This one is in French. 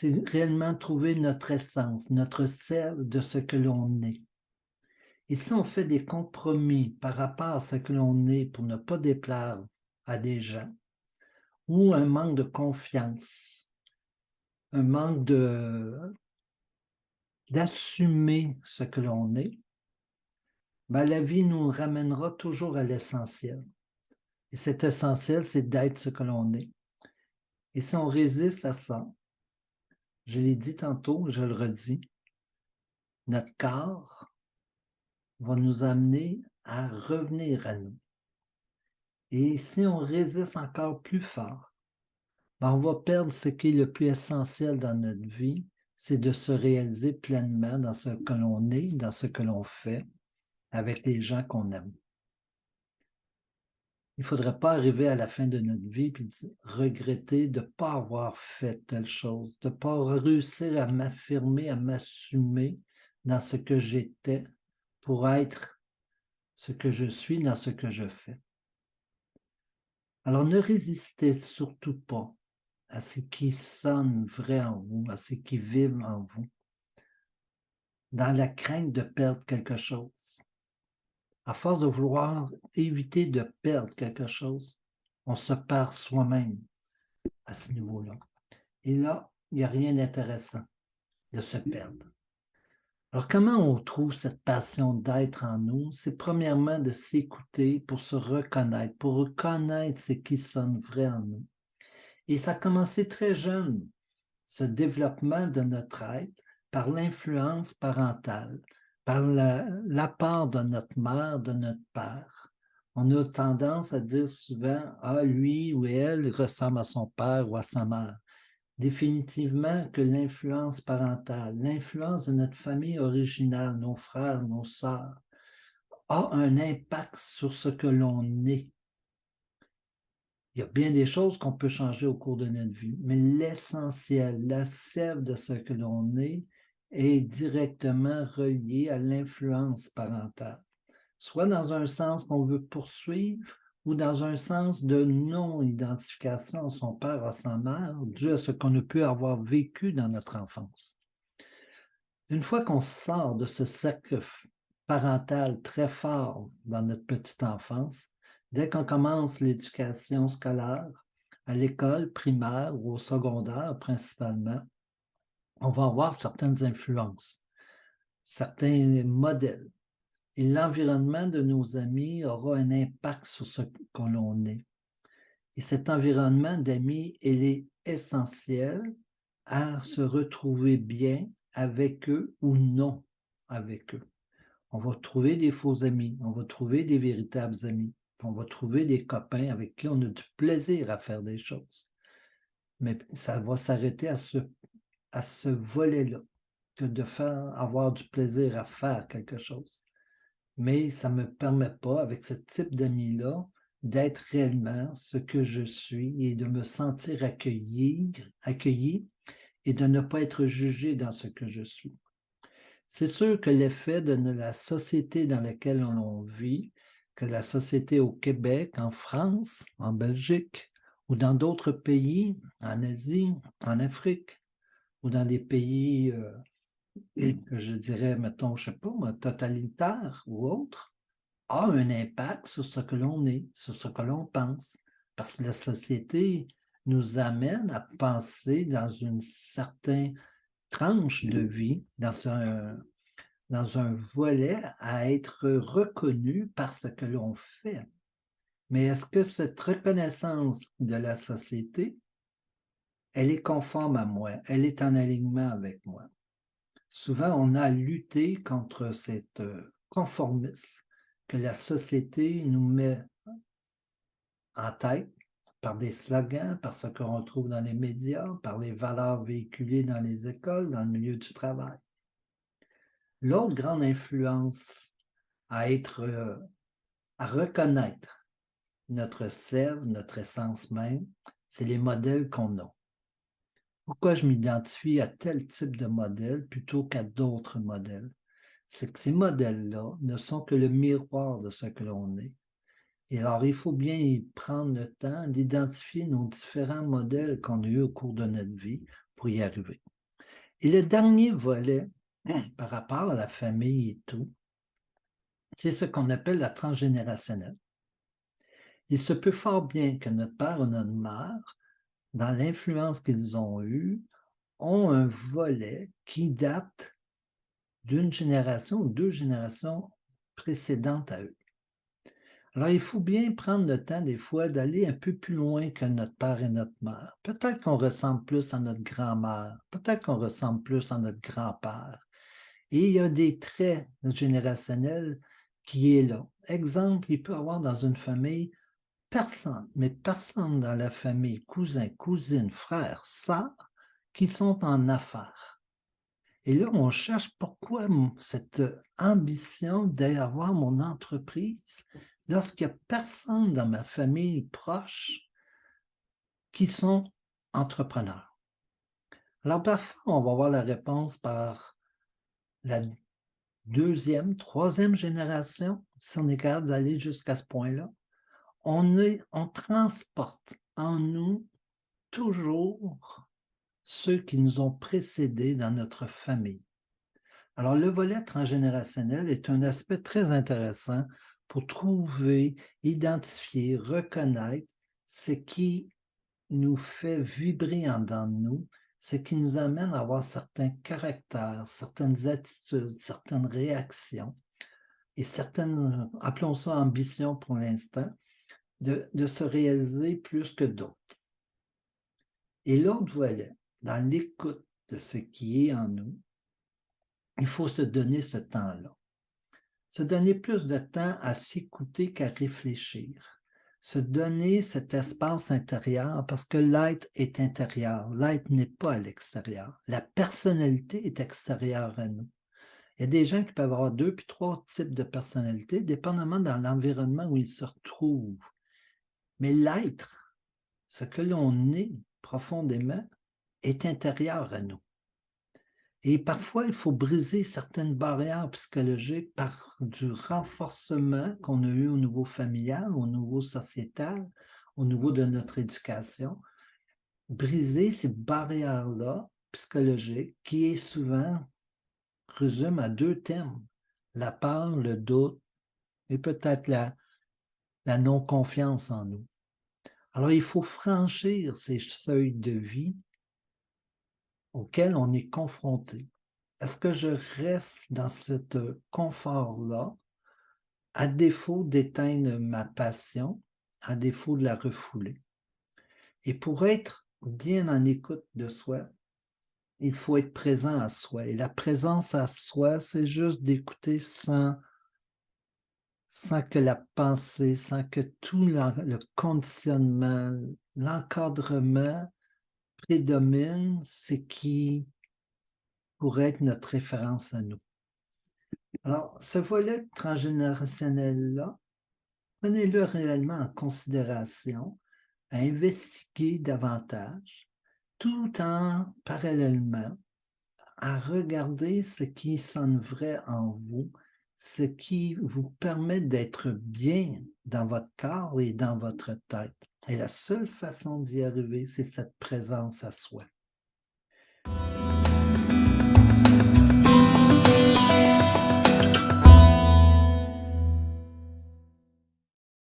c'est réellement trouver notre essence, notre sel de ce que l'on est. Et si on fait des compromis par rapport à ce que l'on est pour ne pas déplaire à des gens, ou un manque de confiance, un manque d'assumer ce que l'on est, ben, la vie nous ramènera toujours à l'essentiel. Et cet essentiel, c'est d'être ce que l'on est. Et si on résiste à ça, je l'ai dit tantôt, je le redis, notre corps va nous amener à revenir à nous. Et si on résiste encore plus fort, ben on va perdre ce qui est le plus essentiel dans notre vie, c'est de se réaliser pleinement dans ce que l'on est, dans ce que l'on fait, avec les gens qu'on aime. Il ne faudrait pas arriver à la fin de notre vie et regretter de ne pas avoir fait telle chose, de ne pas réussir à m'affirmer, à m'assumer dans ce que j'étais pour être ce que je suis dans ce que je fais. Alors ne résistez surtout pas à ce qui sonne vrai en vous, à ce qui vibre en vous, dans la crainte de perdre quelque chose. À force de vouloir éviter de perdre quelque chose, on se perd soi-même à ce niveau-là. Et là, il n'y a rien d'intéressant de se perdre. Alors, comment on trouve cette passion d'être en nous? C'est premièrement de s'écouter pour se reconnaître, pour reconnaître ce qui sonne vrai en nous. Et ça a commencé très jeune, ce développement de notre être, par l'influence parentale, par l'apport de notre mère, de notre père. On a tendance à dire souvent, ah, lui ou elle ressemble à son père ou à sa mère. Définitivement que l'influence parentale, l'influence de notre famille originale, nos frères, nos sœurs, a un impact sur ce que l'on est. Il y a bien des choses qu'on peut changer au cours de notre vie, mais l'essentiel, la sève de ce que l'on est directement relié à l'influence parentale, soit dans un sens qu'on veut poursuivre ou dans un sens de non-identification à son père, à sa mère, dû à ce qu'on a pu avoir vécu dans notre enfance. Une fois qu'on sort de ce cercle parental très fort dans notre petite enfance, dès qu'on commence l'éducation scolaire, à l'école primaire ou au secondaire principalement, on va avoir certaines influences, certains modèles. Et l'environnement de nos amis aura un impact sur ce que l'on est. Et cet environnement d'amis, il est essentiel à se retrouver bien avec eux ou non avec eux. On va trouver des faux amis, on va trouver des véritables amis, on va trouver des copains avec qui on a du plaisir à faire des choses. Mais ça va s'arrêter à ce volet-là, que de avoir du plaisir à faire quelque chose. Mais ça ne me permet pas, avec ce type d'amis-là, d'être réellement ce que je suis et de me sentir accueilli et de ne pas être jugé dans ce que je suis. C'est sûr que l'effet de la société dans laquelle on vit, que la société au Québec, en France, en Belgique ou dans d'autres pays, en Asie, en Afrique ou dans des pays, je dirais, mettons, je ne sais pas, totalitaires ou autres, a un impact sur ce que l'on est, sur ce que l'on pense. Parce que la société nous amène à penser dans une certaine tranche de vie, dans un volet à être reconnu par ce que l'on fait. Mais est-ce que cette reconnaissance de la société, elle est conforme à moi, elle est en alignement avec moi? Souvent, on a lutté contre cette conformisme que la société nous met en tête par des slogans, par ce qu'on retrouve dans les médias, par les valeurs véhiculées dans les écoles, dans le milieu du travail. L'autre grande influence à reconnaître notre sève, notre essence même, c'est les modèles qu'on a. Pourquoi je m'identifie à tel type de modèle plutôt qu'à d'autres modèles? C'est que ces modèles-là ne sont que le miroir de ce que l'on est. Et alors, il faut bien prendre le temps d'identifier nos différents modèles qu'on a eus au cours de notre vie pour y arriver. Et le dernier volet, par rapport à la famille et tout, c'est ce qu'on appelle la transgénérationnelle. Il se peut fort bien que notre père ou notre mère, dans l'influence qu'ils ont eue, ont un volet qui date d'une génération ou 2 générations précédentes à eux. Alors, il faut bien prendre le temps, des fois, d'aller un peu plus loin que notre père et notre mère. Peut-être qu'on ressemble plus à notre grand-mère, peut-être qu'on ressemble plus à notre grand-père. Et il y a des traits générationnels qui est là. Exemple, il peut y avoir dans une famille personne, mais personne dans la famille, cousins, cousines, frères, sœurs, qui sont en affaires. Et là, on cherche pourquoi cette ambition d'avoir mon entreprise lorsqu'il n'y a personne dans ma famille proche qui sont entrepreneurs. Alors, parfois, on va avoir la réponse par la deuxième, troisième génération, si on est capable d'aller jusqu'à ce point-là. On transporte en nous toujours ceux qui nous ont précédés dans notre famille. Alors, le volet transgénérationnel est un aspect très intéressant pour trouver, identifier, reconnaître ce qui nous fait vibrer en dedans de nous, ce qui nous amène à avoir certains caractères, certaines attitudes, certaines réactions et certaines, appelons ça ambition pour l'instant, de se réaliser plus que d'autres. Et l'autre volet, dans l'écoute de ce qui est en nous, il faut se donner ce temps-là. Se donner plus de temps à s'écouter qu'à réfléchir. Se donner cet espace intérieur parce que l'être est intérieur. L'être n'est pas à l'extérieur. La personnalité est extérieure à nous. Il y a des gens qui peuvent avoir 2 puis 3 types de personnalités, dépendamment dans l'environnement où ils se retrouvent. Mais l'être, ce que l'on est profondément, est intérieur à nous. Et parfois, il faut briser certaines barrières psychologiques par du renforcement qu'on a eu au niveau familial, au niveau sociétal, au niveau de notre éducation. Briser ces barrières-là psychologiques qui est souvent résume à 2 thèmes, la peur, le doute et peut-être la non-confiance en nous. Alors, il faut franchir ces seuils de vie auxquels on est confronté. Est-ce que je reste dans ce confort-là, à défaut d'éteindre ma passion, à défaut de la refouler? Et pour être bien en écoute de soi, il faut être présent à soi. Et la présence à soi, c'est juste d'écouter sans que la pensée, sans que tout le conditionnement, l'encadrement prédomine, ce qui pourrait être notre référence à nous. Alors, ce volet transgénérationnel-là, prenez-le réellement en considération, à investiguer davantage, tout en parallèlement à regarder ce qui sonne vrai en vous, ce qui vous permet d'être bien dans votre corps et dans votre tête. Et la seule façon d'y arriver, c'est cette présence à soi.